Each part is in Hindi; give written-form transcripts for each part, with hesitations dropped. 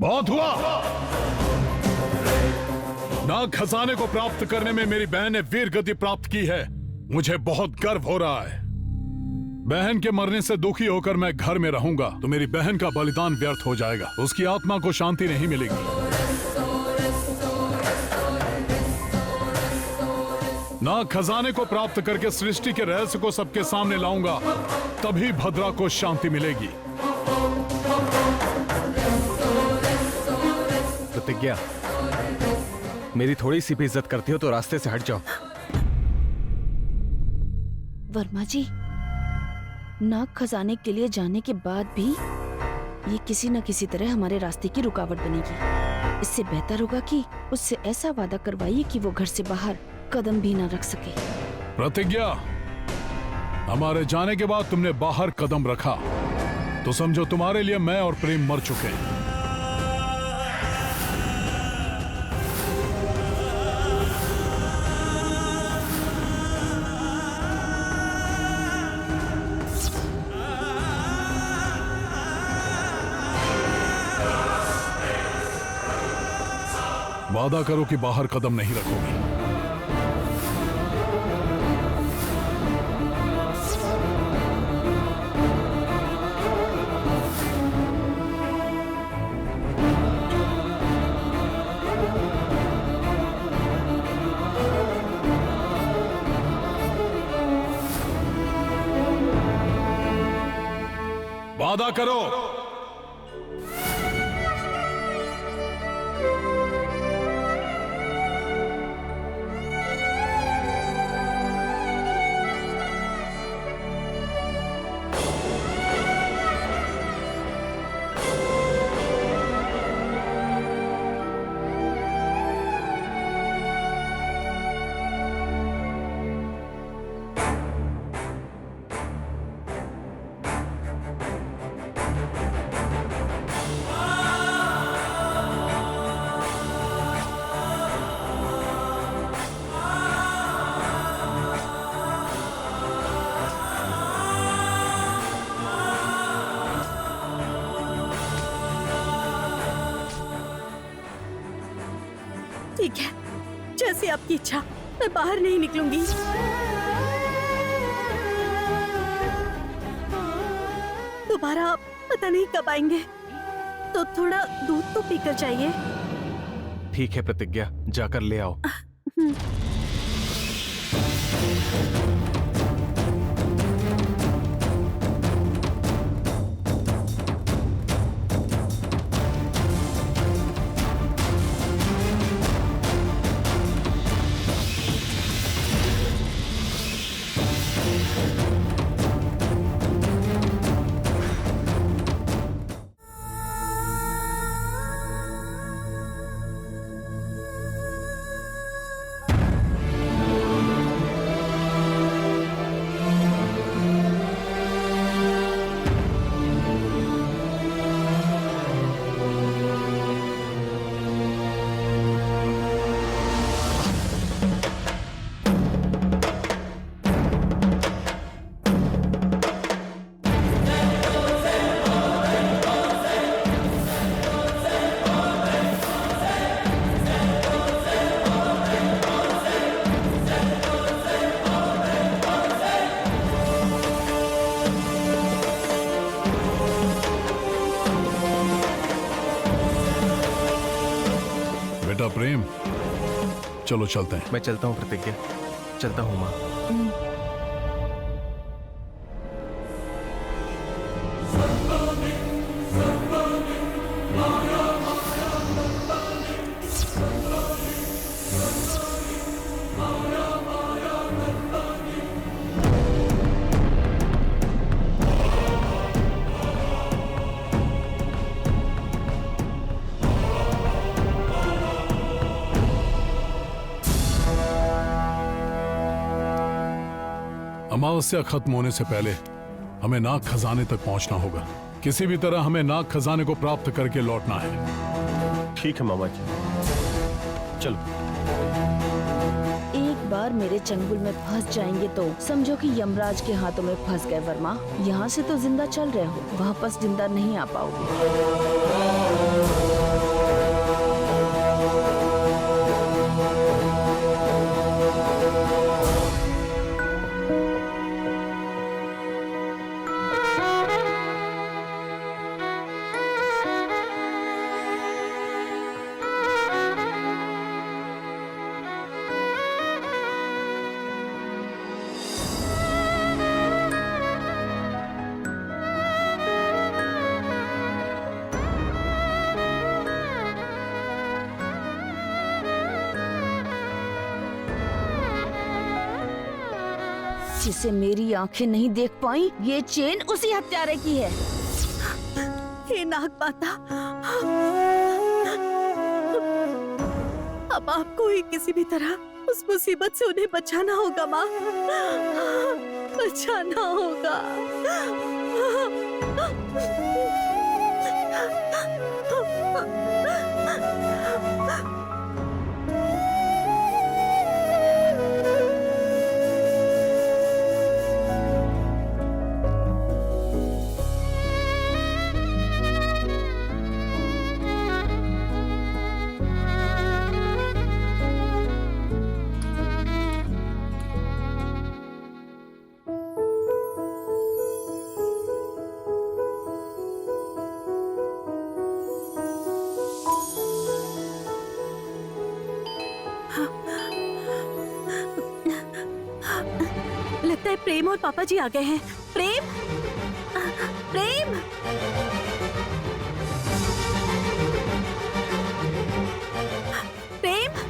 बहुत हुआ। नाग खजाने को प्राप्त करने में मेरी बहन ने वीर गति प्राप्त की है। मुझे बहुत गर्व हो रहा है। बहन के मरने से दुखी होकर मैं घर में रहूंगा तो मेरी बहन का बलिदान व्यर्थ हो जाएगा, उसकी आत्मा को शांति नहीं मिलेगी। नाग खजाने को प्राप्त करके सृष्टि के रहस्य को सबके सामने लाऊंगा, तभी भद्रा को शांति मिलेगी। प्रतिज्ञा, मेरी थोड़ी सी भी इज्जत करती हो तो रास्ते से हट जाओ। वर्मा जी, नाग खजाने के लिए जाने के बाद भी ये किसी न किसी तरह हमारे रास्ते की रुकावट बनेगी। इससे बेहतर होगा कि उससे ऐसा वादा करवाइए कि वो घर से बाहर कदम भी न रख सके। प्रतिज्ञा, हमारे जाने के बाद तुमने बाहर कदम रखा तो समझो तुम्हारे लिए मैं और प्रेम मर चुके हैं। वादा करो कि बाहर कदम नहीं रखोगी। वादा करो। ठीक है, जैसे आपकी इच्छा, मैं बाहर नहीं निकलूंगी। दोबारा आप पता नहीं कब आएंगे, तो थोड़ा दूध तो पीकर जाइए। ठीक है प्रतिज्ञा, जाकर ले आओ। बेटा प्रेम, चलो चलते हैं। मैं चलता हूँ प्रतिज्ञा, चलता हूँ माँ। अमावस्या खत्म होने से पहले हमें नाग खजाने तक पहुंचना होगा। किसी भी तरह हमें नाग खजाने को प्राप्त करके लौटना है। ठीक है मामा जी, चलो। एक बार मेरे चंगुल में फंस जाएंगे तो समझो कि यमराज के हाथों में फंस गए वर्मा। यहाँ से तो जिंदा चल रहे हो, वापस जिंदा नहीं आ पाओगे। जिसे मेरी आंखें नहीं देख पाई, ये चेन उसी हत्यारे की है। हे नागमाता, अब आपको ही किसी भी तरह उस मुसीबत से उन्हें बचाना होगा माँ, बचाना होगा। लगता है प्रेम और पापा जी आ गए हैं। प्रेम, प्रेम, प्रेम।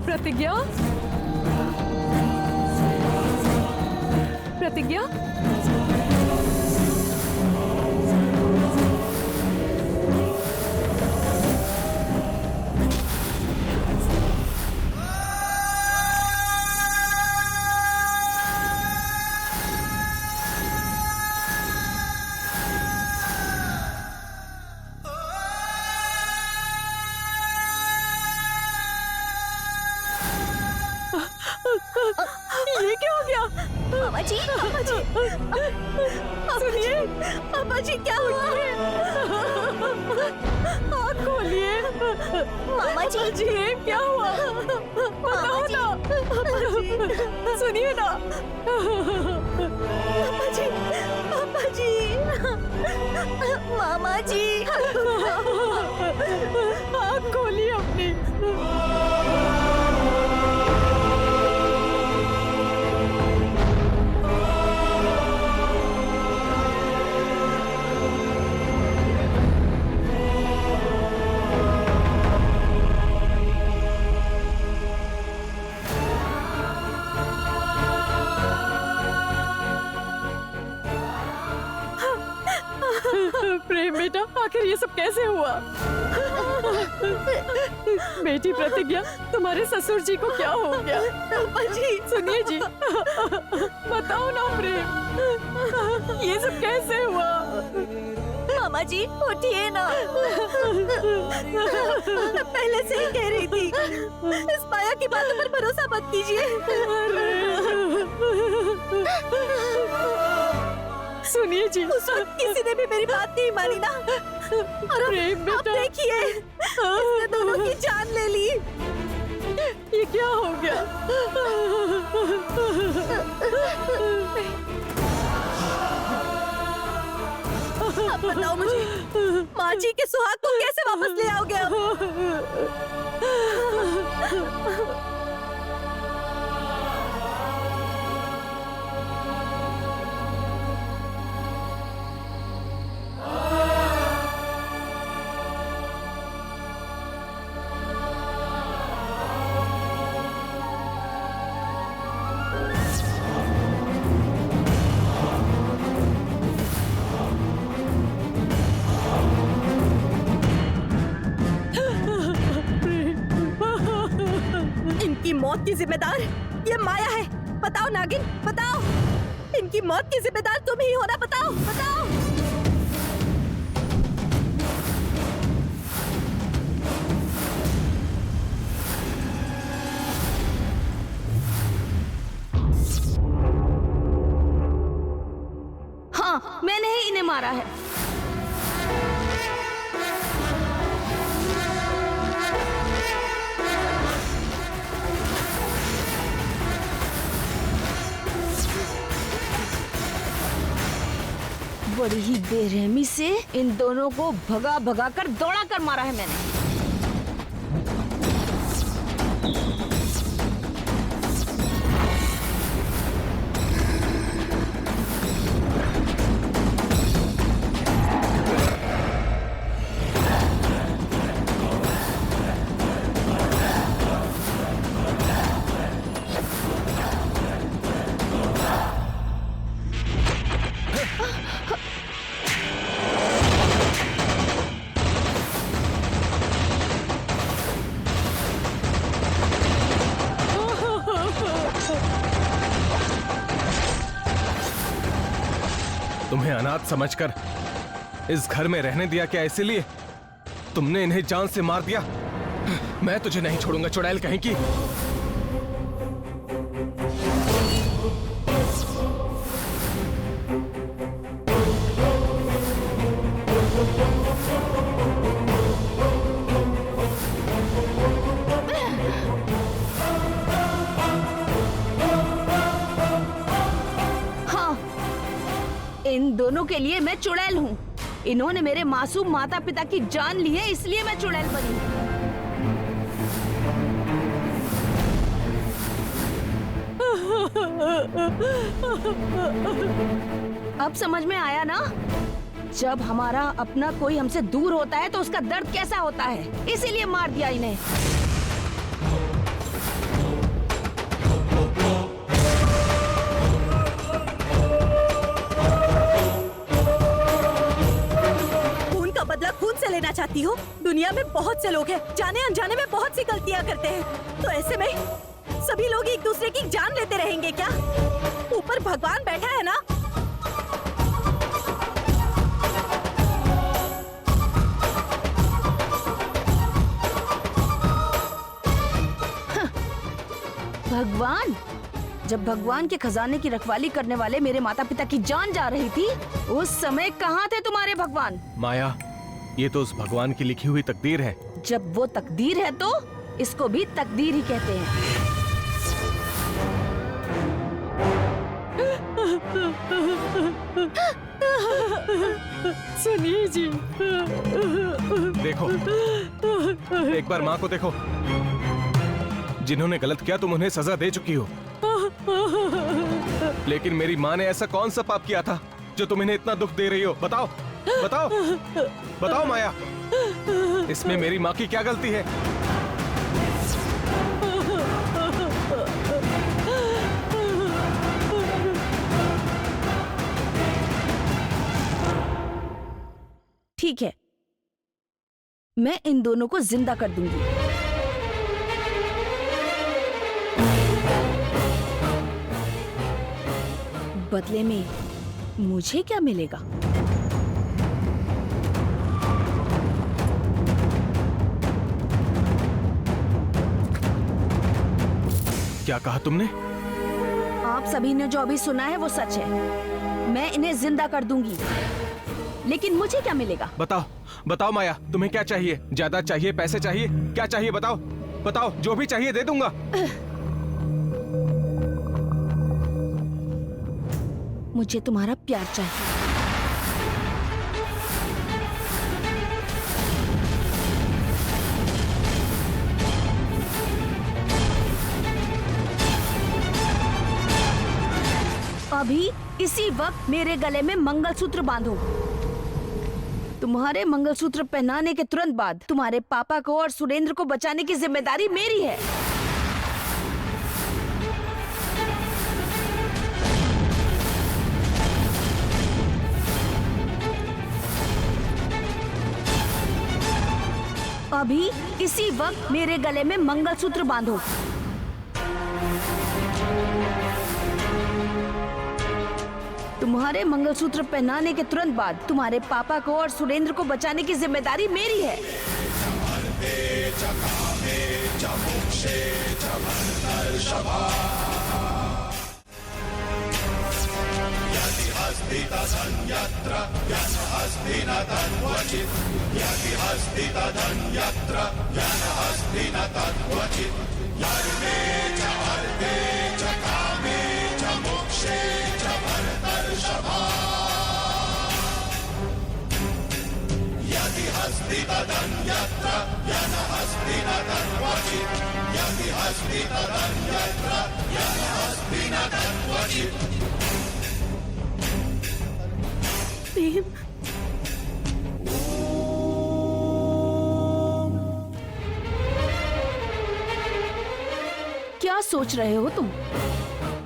प्रतिज्ञा, प्रतिज्ञा, ये क्या हो गया? पापा जी, पापा जी, सुनिए, पापा जी क्या हुआ है? आँख खोलिए। मामा जी, जी क्या हुआ? बताओ ना। सुनिए ना। पापा जी, पापा जी, मामा जी, आँख खोलिए अपनी। प्रेम बेटा, आखिर ये सब कैसे हुआ? बेटी प्रतिज्ञा, तुम्हारे ससुर जी को क्या हो गया? पापा जी, सुनिए जी, बताओ ना प्रेम, ये सब कैसे हुआ? मामा जी उठिए ना। पहले से ही कह रही थी, इस माया की बातों पर भरोसा मत कीजिए। सुनिए जी, उस वक्त किसी ने भी मेरी बात नहीं मानी ना, और प्रेम अब बेटा, देखिए, उसने दोनों की जान ले ली। ये क्या हो गया? अब बताओ मुझे, माँ जी के सुहाग को कैसे वापस ले आओगे अब? इनकी मौत की जिम्मेदार ये माया है। बताओ नागिन, बताओ, इनकी मौत की जिम्मेदार तुम ही हो ना? बताओ, बताओ। हाँ, मैंने ही इन्हें मारा है। बड़ी ही बेरहमी से इन दोनों को भगा भगा कर दौड़ा कर मारा है मैंने। तुम्हें अनाथ समझकर इस घर में रहने दिया क्या इसीलिए तुमने इन्हें जान से मार दिया? मैं तुझे नहीं छोड़ूंगा चुड़ैल कहीं की। इन दोनों के लिए मैं चुड़ैल हूँ। इन्होंने मेरे मासूम माता पिता की जान ली है, इसलिए मैं चुड़ैल बनी। अब समझ में आया ना? जब हमारा अपना कोई हमसे दूर होता है तो उसका दर्द कैसा होता है, इसीलिए मार दिया इन्हें। खून से लेना चाहती हो? दुनिया में बहुत से लोग हैं, जाने अनजाने में बहुत सी गलतियां करते हैं। तो ऐसे में सभी लोग एक दूसरे की जान लेते रहेंगे क्या? ऊपर भगवान बैठा है ना। भगवान? जब भगवान के खजाने की रखवाली करने वाले मेरे माता पिता की जान जा रही थी, उस समय कहाँ थे तुम्हारे भगवान? माया, ये तो उस भगवान की लिखी हुई तकदीर है। जब वो तकदीर है तो इसको भी तकदीर ही कहते हैं। सुनिए जी, देखो, एक बार माँ को देखो। जिन्होंने गलत किया तुम उन्हें सजा दे चुकी हो, लेकिन मेरी माँ ने ऐसा कौन सा पाप किया था जो तुम इन्हें इतना दुख दे रही हो? बताओ बताओ बताओ माया, इसमें मेरी माँ की क्या गलती है? ठीक है, मैं इन दोनों को जिंदा कर दूंगी। बदले में मुझे क्या मिलेगा? क्या कहा तुमने? आप सभी ने जो अभी सुना है वो सच है। मैं इन्हें जिंदा कर दूंगी, लेकिन मुझे क्या मिलेगा? बताओ बताओ माया, तुम्हें क्या चाहिए? ज्यादा चाहिए? पैसे चाहिए? क्या चाहिए? बताओ बताओ, जो भी चाहिए दे दूंगा। मुझे तुम्हारा प्यार चाहिए। अभी इसी वक्त मेरे गले में मंगलसूत्र बांधो। तुम्हारे मंगलसूत्र पहनाने के तुरंत बाद तुम्हारे पापा को और सुरेंद्र को बचाने की जिम्मेदारी मेरी है। अभी इसी वक्त मेरे गले में मंगलसूत्र बांधो। तुम्हारे मंगलसूत्र पहनाने के तुरंत बाद तुम्हारे पापा को और सुरेंद्र को बचाने की जिम्मेदारी मेरी है। प्रेम, क्या सोच रहे हो तुम?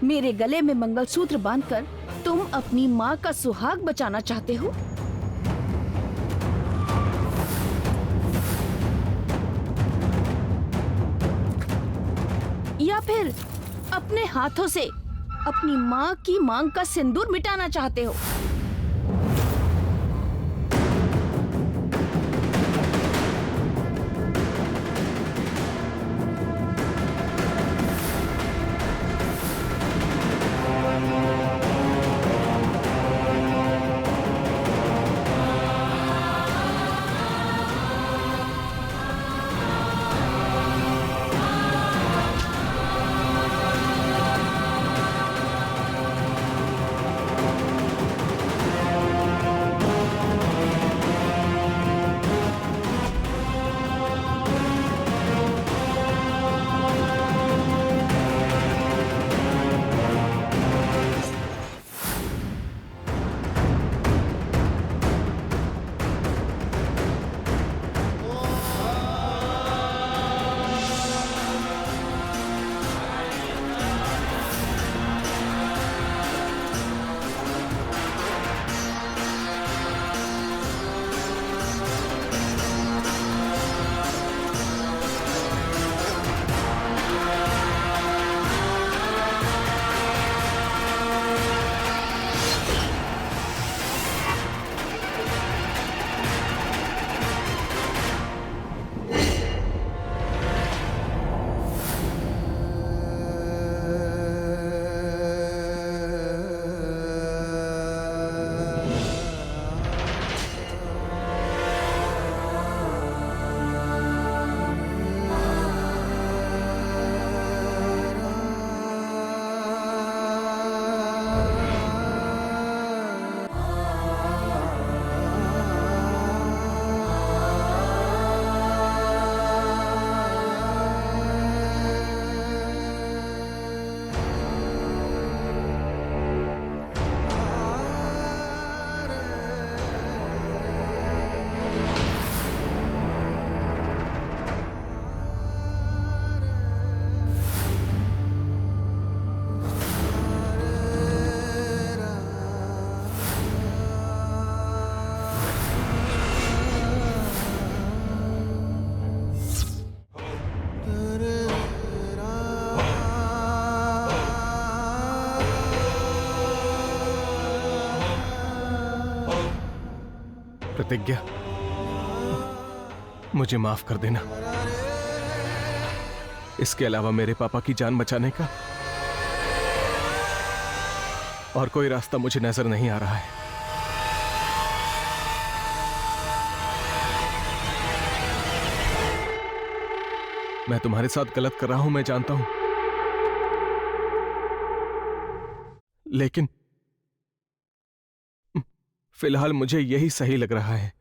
मेरे गले में मंगलसूत्र बांधकर तुम अपनी माँ का सुहाग बचाना चाहते हो? या फिर अपने हाथों से अपनी माँ की मांग का सिंदूर मिटाना चाहते हो? प्रतिज्ञा, मुझे माफ कर देना। इसके अलावा मेरे पापा की जान बचाने का और कोई रास्ता मुझे नजर नहीं आ रहा है। मैं तुम्हारे साथ गलत कर रहा हूं, मैं जानता हूं, लेकिन फिलहाल मुझे यही सही लग रहा है।